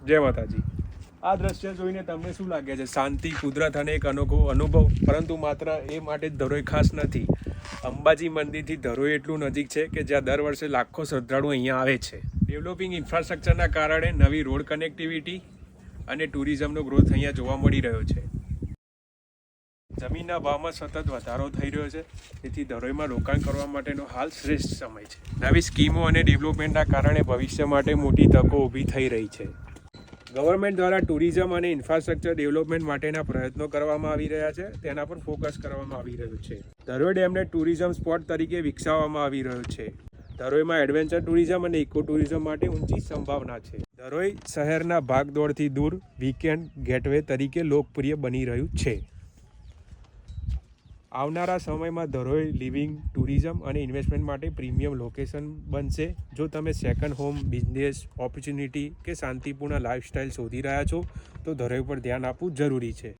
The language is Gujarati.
જય માતાજી। આ દ્રશ્ય જોઈને તમને શું લાગે છે? શાંતિ, કુદરત અને એક અનોખો અનુભવ, પરંતુ માત્ર એ માટે જ ધરોઈ ખાસ નથી। અંબાજી મંદિરથી ધરોઈ એટલું નજીક છે કે જ્યાં દર વર્ષે લાખો શ્રદ્ધાળુ અહીંયા આવે છે। ડેવલપિંગ ઇન્ફ્રાસ્ટ્રક્ચરના કારણે નવી રોડ કનેક્ટિવિટી અને ટુરિઝમનો ગ્રોથ અહીંયા જોવા મળી રહ્યો છે। જમીનના ભાવમાં સતત વધારો થઈ રહ્યો છે, તેથી ધરોઈમાં રોકાણ કરવા માટેનો હાલ શ્રેષ્ઠ સમય છે। નવી સ્કીમો અને ડેવલપમેન્ટના કારણે ભવિષ્ય માટે મોટી તકો ઊભી થઈ રહી છે। ગવર્મેન્ટ દ્વારા ટુરિઝમ અને ઇન્ફ્રાસ્ટ્રક્ચર ડેવલપમેન્ટ માટેના પ્રયત્નો કરવામાં આવી રહ્યા છે, તેના પર ફોકસ કરવામાં આવી રહ્યું છે। ધરોઈ ડેમને ટુરિઝમ સ્પોટ તરીકે વિકસાવવામાં આવી રહ્યો છે। ધરોઈમાં એડવેન્ચર ટુરિઝમ અને ઇકો ટુરિઝમ માટે ઊંચી સંભાવના છે। ધરોઈ શહેરના ભાગદોડથી દૂર વીકેન્ડ ગેટવે તરીકે લોકપ્રિય બની રહ્યું છે। આવનારા સમયમાં ધરોઈ લિવિંગ, ટુરિઝમ અને ઇન્વેસ્ટમેન્ટ માટે પ્રીમિયમ લોકેશન બનશે। જો તમે સેકન્ડ હોમ, બિઝનેસ ઓપોર્ચ્યુનિટી કે શાંતિપૂર્ણ લાઇફસ્ટાઇલ શોધી રહ્યા છો તો ધરોઈ પર ધ્યાન આપવું જરૂરી છે।